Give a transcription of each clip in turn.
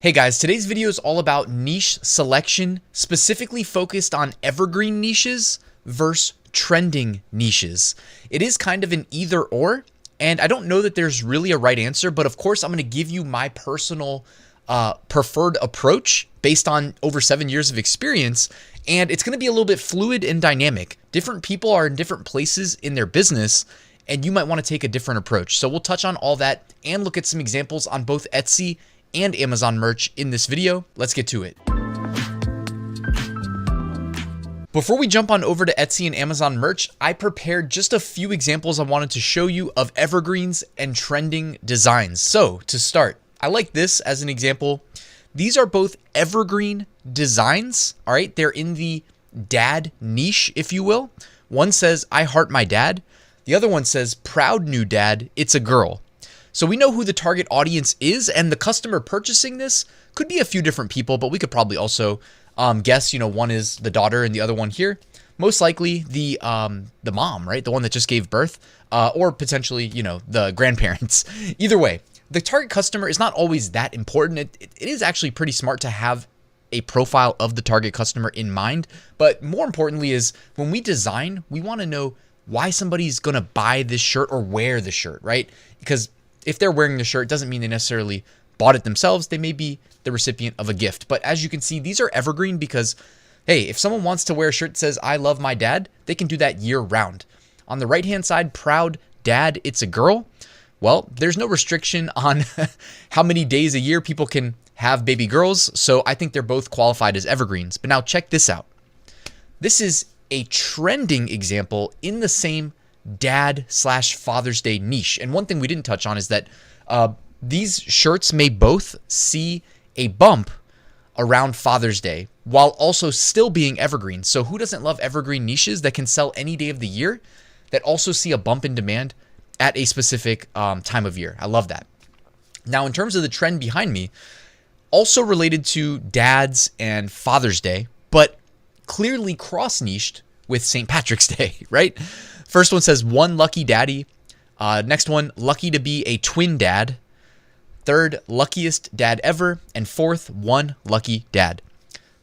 Hey guys, today's video is all about niche selection, specifically focused on evergreen niches versus trending niches. It is kind of an either or, and I don't know that there's really a right answer, but of course I'm going to give you my personal preferred approach based on over 7 years of experience, and it's going to be a little bit fluid and dynamic. Different people are in different places in their business, and you might want to take a different approach. So we'll touch on all that and look at some examples on both Etsy and Amazon merch in this video. Let's get to it. Before we jump on over to Etsy and Amazon merch, I prepared just a few examples I wanted to show you of evergreens and trending designs. So to start, I like this as an example. These are both evergreen designs, all right? They're in the dad niche, if you will. One says, "I heart my dad." The other one says, "Proud new dad, it's a girl." So we know who the target audience is, and the customer purchasing this could be a few different people, but we could probably also guess, one is the daughter and the other one here. Most likely the mom, right? The one that just gave birth, or potentially, the grandparents. Either way, the target customer is not always that important. It is actually pretty smart to have a profile of the target customer in mind. But more importantly is when we design, we want to know why somebody's going to buy this shirt or wear the shirt, right? Because if they're wearing the shirt, it doesn't mean they necessarily bought it themselves. They may be the recipient of a gift. But as you can see, these are evergreen because, hey, if someone wants to wear a shirt that says, "I love my dad," they can do that year round. On the right-hand side, "Proud dad, it's a girl." Well, there's no restriction on how many days a year people can have baby girls. So I think they're both qualified as evergreens. But now check this out. This is a trending example in the same dad/Father's Day niche. And one thing we didn't touch on is that these shirts may both see a bump around Father's Day while also still being evergreen. So who doesn't love evergreen niches that can sell any day of the year that also see a bump in demand at a specific time of year? I love that. Now, in terms of the trend behind me, also related to dads and Father's Day, but clearly cross-niched with St. Patrick's Day, right? First one says, "One lucky daddy." Next one, "Lucky to be a twin dad." Third, "Luckiest dad ever." And fourth, "One lucky dad."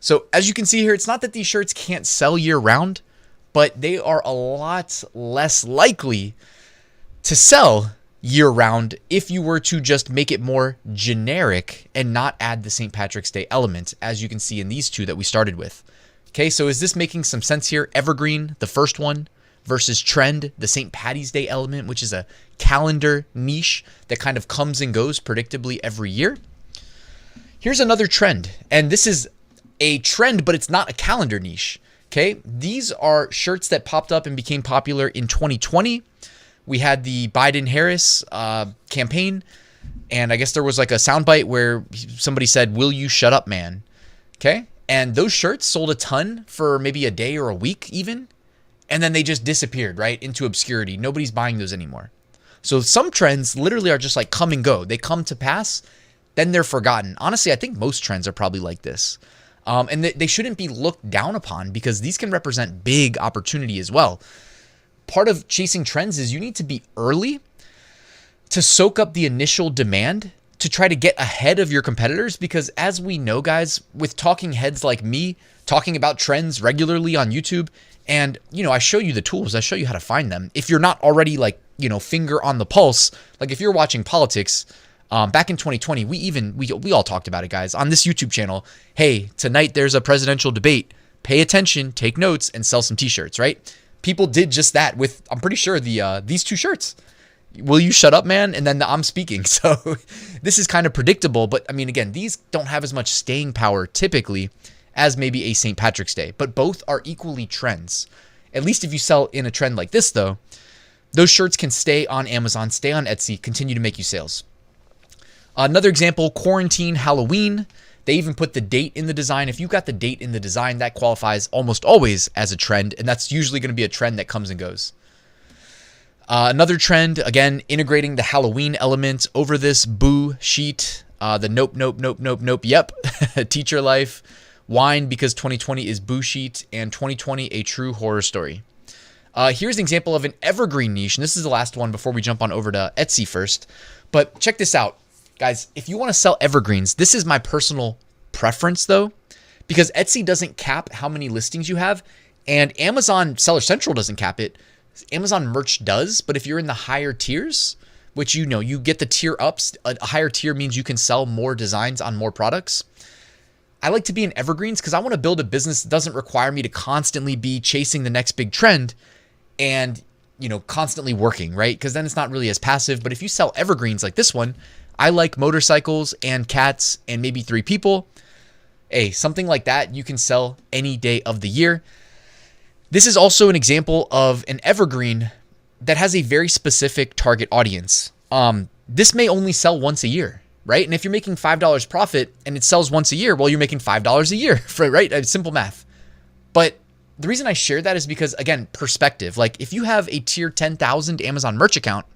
So as you can see here, it's not that these shirts can't sell year round, but they are a lot less likely to sell year round if you were to just make it more generic and not add the St. Patrick's Day element, as you can see in these two that we started with. Okay, so is this making some sense here? Evergreen, the first one, versus trend, the St. Patty's Day element, which is a calendar niche that kind of comes and goes predictably every year. Here's another trend, and this is a trend, but it's not a calendar niche. Okay, these are shirts that popped up and became popular in 2020. We had the Biden-Harris campaign, and I guess there was like a soundbite where somebody said, "Will you shut up, man?" Okay, and those shirts sold a ton for maybe a day or a week even. And then they just disappeared, right, into obscurity. Nobody's buying those anymore. So some trends literally are just like come and go. They come to pass, then they're forgotten. Honestly, I think most trends are probably like this. And they shouldn't be looked down upon because these can represent big opportunity as well. Part of chasing trends is you need to be early to soak up the initial demand to try to get ahead of your competitors. Because as we know, guys, with talking heads like me, talking about trends regularly on YouTube, and, I show you the tools. I show you how to find them. If you're not already finger on the pulse, like if you're watching politics, back in 2020, we all talked about it, guys, on this YouTube channel. Hey, tonight there's a presidential debate. Pay attention, take notes, and sell some t-shirts, right? People did just that with, I'm pretty sure, these two shirts. "Will you shut up, man?" And then the "I'm speaking." So this is kind of predictable. But I mean, again, these don't have as much staying power typically as maybe a St. Patrick's Day, but both are equally trends. At least if you sell in a trend like this, though, those shirts can stay on Amazon, stay on Etsy, continue to make you sales. Another example, quarantine Halloween. They even put the date in the design. If you got the date in the design, that qualifies almost always as a trend, and that's usually going to be a trend that comes and goes. Another trend, again, integrating the Halloween element over this boo sheet, the nope, nope, nope, nope, nope, yep, teacher life, wine because 2020 is boo sheet, and 2020 a true horror story. Here's an example of an evergreen niche, and this is the last one before we jump on over to Etsy first. But check this out. Guys, if you want to sell evergreens, this is my personal preference though, because Etsy doesn't cap how many listings you have, and Amazon Seller Central doesn't cap it. Amazon Merch does, but if you're in the higher tiers, which you get the tier ups, a higher tier means you can sell more designs on more products. I like to be in evergreens because I want to build a business that doesn't require me to constantly be chasing the next big trend and, constantly working, right? Because then it's not really as passive. But if you sell evergreens like this one, I like motorcycles and cats and maybe 3 people. Hey, something like that you can sell any day of the year. This is also an example of an evergreen that has a very specific target audience. This may only sell once a year, right? And if you're making $5 profit and it sells once a year, well, you're making $5 a year, right? Simple math. But the reason I share that is because, again, perspective. Like if you have a tier 10,000 Amazon merch account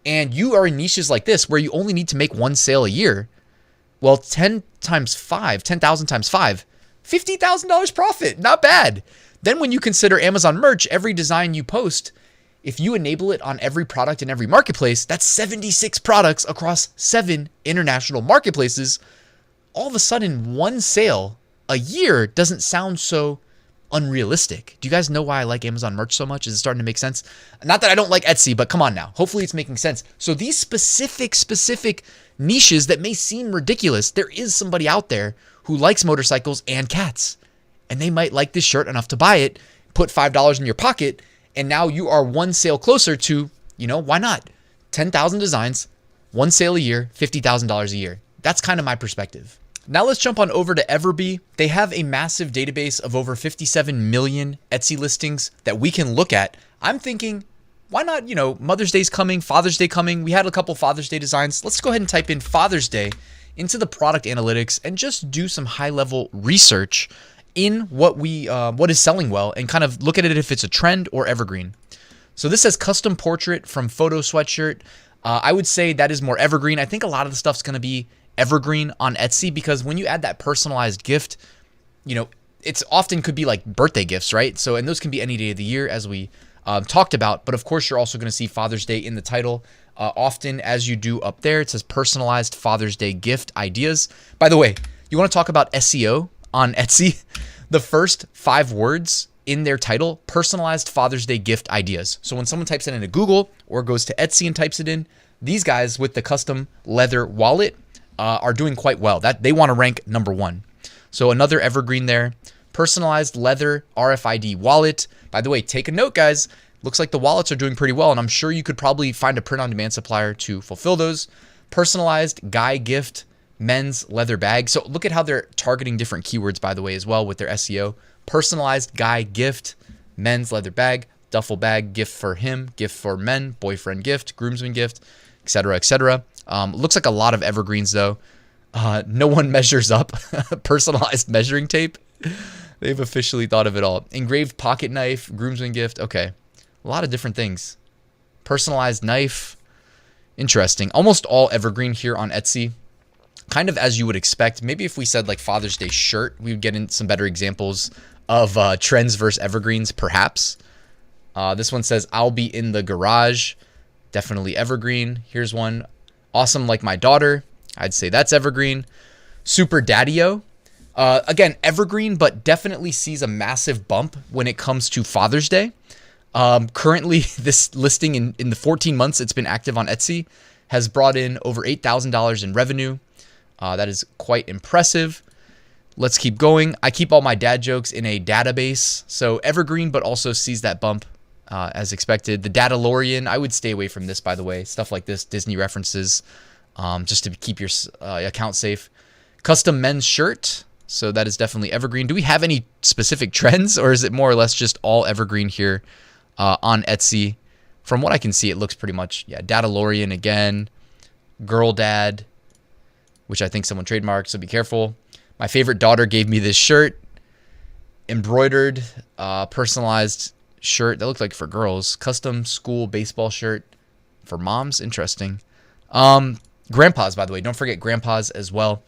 and you are in niches like this where you only need to make 1 sale a year, well, 10,000 times 5, $50,000 profit, not bad. Then when you consider Amazon merch, every design you post, if you enable it on every product in every marketplace, that's 76 products across 7 international marketplaces. All of a sudden, 1 sale a year doesn't sound so unrealistic. Do you guys know why I like Amazon merch so much? Is it starting to make sense? Not that I don't like Etsy, but come on now. Hopefully it's making sense. So these specific niches that may seem ridiculous, there is somebody out there who likes motorcycles and cats. And they might like this shirt enough to buy it, put $5 in your pocket, and now you are 1 sale closer to, why not? 10,000 designs, 1 sale a year, $50,000 a year. That's kind of my perspective. Now let's jump on over to Everbee. They have a massive database of over 57 million Etsy listings that we can look at. I'm thinking, why not, Mother's Day's coming, Father's Day coming. We had a couple Father's Day designs. Let's go ahead and type in Father's Day into the product analytics and just do some high-level research in what is selling well and kind of look at it if it's a trend or evergreen. So this says custom portrait from photo sweatshirt. I would say that is more evergreen. I think a lot of the stuff's going to be evergreen on Etsy because when you add that personalized gift, it's often could be like birthday gifts, right? So, and those can be any day of the year as we talked about. But of course, you're also going to see Father's Day in the title. Often as you do up there, it says personalized Father's Day gift ideas. By the way, you want to talk about SEO on Etsy? The first 5 words in their title, personalized Father's Day gift ideas. So when someone types it into Google or goes to Etsy and types it in, these guys with the custom leather wallet are doing quite well. That they want to rank number 1. So another evergreen there, personalized leather RFID wallet. By the way, take a note, guys. Looks like the wallets are doing pretty well, and I'm sure you could probably find a print-on-demand supplier to fulfill those. Personalized guy gift men's leather bag. So look at how they're targeting different keywords, by the way, as well with their SEO. Personalized guy gift, men's leather bag, duffel bag, gift for him, gift for men, boyfriend gift, groomsman gift, etc., etc. Looks like a lot of evergreens though. No one measures up. Personalized measuring tape. They've officially thought of it all. Engraved pocket knife, groomsman gift. Okay, a lot of different things. Personalized knife. Interesting. Almost all evergreen here on Etsy. Kind of as you would expect. Maybe if we said like Father's Day shirt, we would get in some better examples of trends versus evergreens, perhaps. This one says, I'll be in the garage. Definitely evergreen. Here's one. Awesome like my daughter. I'd say that's evergreen. Super Daddy-O. Again, evergreen, but definitely sees a massive bump when it comes to Father's Day. Currently, this listing in the 14 months it's been active on Etsy has brought in over $8,000 in revenue. That is quite impressive. Let's keep going. I keep all my dad jokes in a database. So evergreen, but also sees that bump as expected. The Dadalorian, I would stay away from this, by the way. Stuff like this, Disney references, just to keep your account safe. Custom men's shirt. So that is definitely evergreen. Do we have any specific trends, or is it more or less just all evergreen here on Etsy? From what I can see, it looks pretty much, yeah, Dadalorian again. Girl dad, which I think someone trademarked, so be careful. My favorite daughter gave me this shirt. Embroidered, personalized shirt. That looked like for girls. Custom school baseball shirt for moms. Interesting. Grandpas, by the way. Don't forget grandpas as well.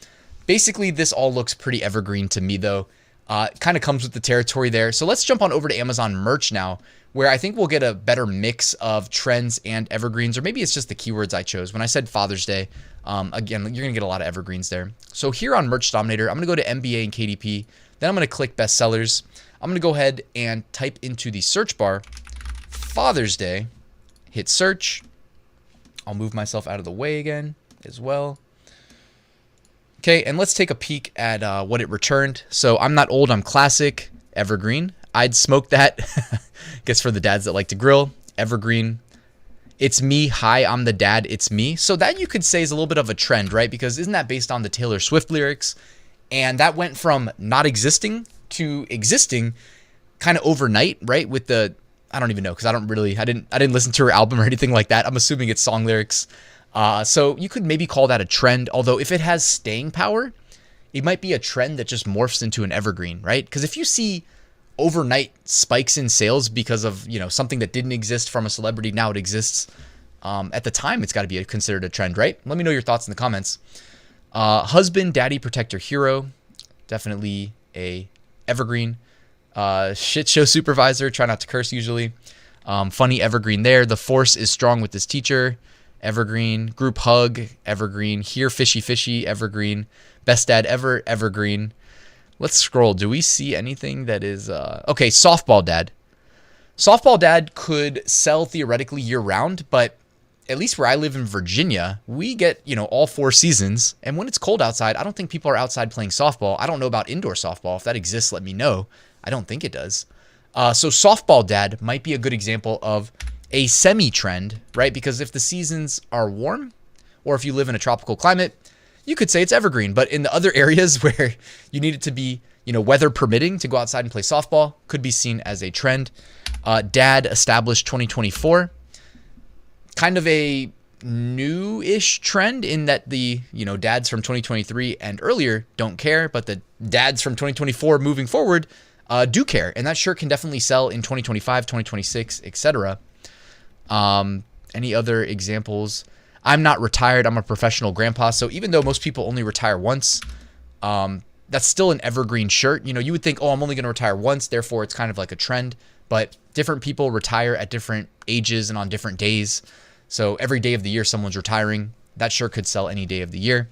Basically, this all looks pretty evergreen to me, though. Kind of comes with the territory there. So let's jump on over to Amazon merch now, where I think we'll get a better mix of trends and evergreens, or maybe it's just the keywords I chose. When I said Father's Day, again, you're going to get a lot of evergreens there. So here on Merch Dominator, I'm going to go to MBA and KDP. Then I'm going to click bestsellers. I'm going to go ahead and type into the search bar Father's Day, hit search. I'll move myself out of the way again as well. Okay, and let's take a peek at what it returned. So I'm not old, I'm classic. Evergreen. I'd smoke that. Guess for the dads that like to grill. Evergreen. It's me. Hi, I'm the dad. It's me. So that you could say is a little bit of a trend, right? Because isn't that based on the Taylor Swift lyrics? And that went from not existing to existing kind of overnight, right? With the, I don't even know, because I didn't listen to her album or anything like that. I'm assuming it's song lyrics. So you could maybe call that a trend, although if it has staying power, it might be a trend that just morphs into an evergreen, right? Because if you see overnight spikes in sales because of, something that didn't exist from a celebrity, now it exists. At the time, it's got to be considered a trend, right? Let me know your thoughts in the comments. Husband, daddy, protector, hero, definitely a evergreen. Shit show supervisor, try not to curse usually. Funny evergreen there. The force is strong with this teacher. Evergreen. Group hug, evergreen. Here, fishy, fishy, evergreen. Best dad ever, evergreen. Let's scroll. Do we see anything that is... Okay, softball dad. Softball dad could sell theoretically year-round, but at least where I live in Virginia, we get, all 4 seasons. And when it's cold outside, I don't think people are outside playing softball. I don't know about indoor softball. If that exists, let me know. I don't think it does. So softball dad might be a good example of a semi-trend, right? Because if the seasons are warm, or if you live in a tropical climate, you could say it's evergreen. But in the other areas where you need it to be, weather permitting to go outside and play softball, could be seen as a trend. Dad established 2024. Kind of a new-ish trend in that the, dads from 2023 and earlier don't care, but the dads from 2024 moving forward do care. And that shirt can definitely sell in 2025, 2026, etc. Any other examples? I'm not retired. I'm a professional grandpa. So even though most people only retire once, that's still an evergreen shirt. You would think, oh, I'm only going to retire once. Therefore, it's kind of like a trend. But different people retire at different ages and on different days. So every day of the year, someone's retiring. That shirt could sell any day of the year.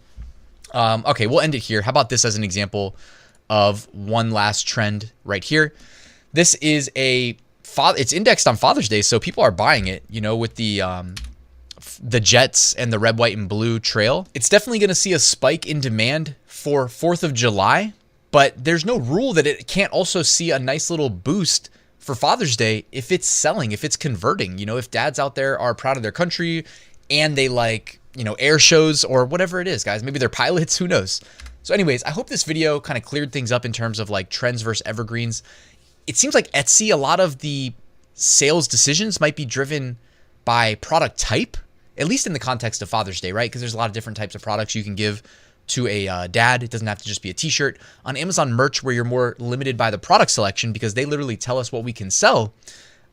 Okay, we'll end it here. How about this as an example of one last trend right here? This is it's indexed on Father's Day, so people are buying it, with the Jets and the red, white, and blue trail. It's definitely going to see a spike in demand for 4th of July, but there's no rule that it can't also see a nice little boost for Father's Day if it's selling, if it's converting. If dads out there are proud of their country and they like, air shows or whatever it is, guys. Maybe they're pilots, who knows? So anyways, I hope this video kind of cleared things up in terms of like trends versus evergreens. It seems like Etsy, a lot of the sales decisions might be driven by product type, at least in the context of Father's Day, right? Because there's a lot of different types of products you can give to a dad. It doesn't have to just be a t-shirt. On Amazon merch, where you're more limited by the product selection because they literally tell us what we can sell,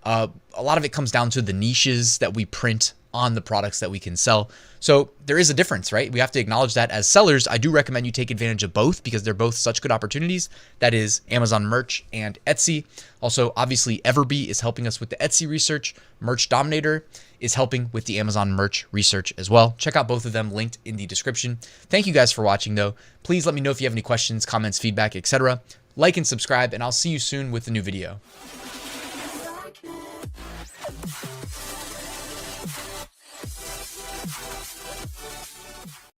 a lot of it comes down to the niches that we print on the products that we can sell. So there is a difference, right? We have to acknowledge that as sellers. I do recommend you take advantage of both because they're both such good opportunities. That is Amazon merch and Etsy. Also, obviously, Everbee is helping us with the Etsy research. Merch Dominator is helping with the Amazon merch research as well. Check out both of them linked in the description. Thank you guys for watching though. Please let me know if you have any questions, comments, feedback, etc. Like and subscribe, and I'll see you soon with a new video.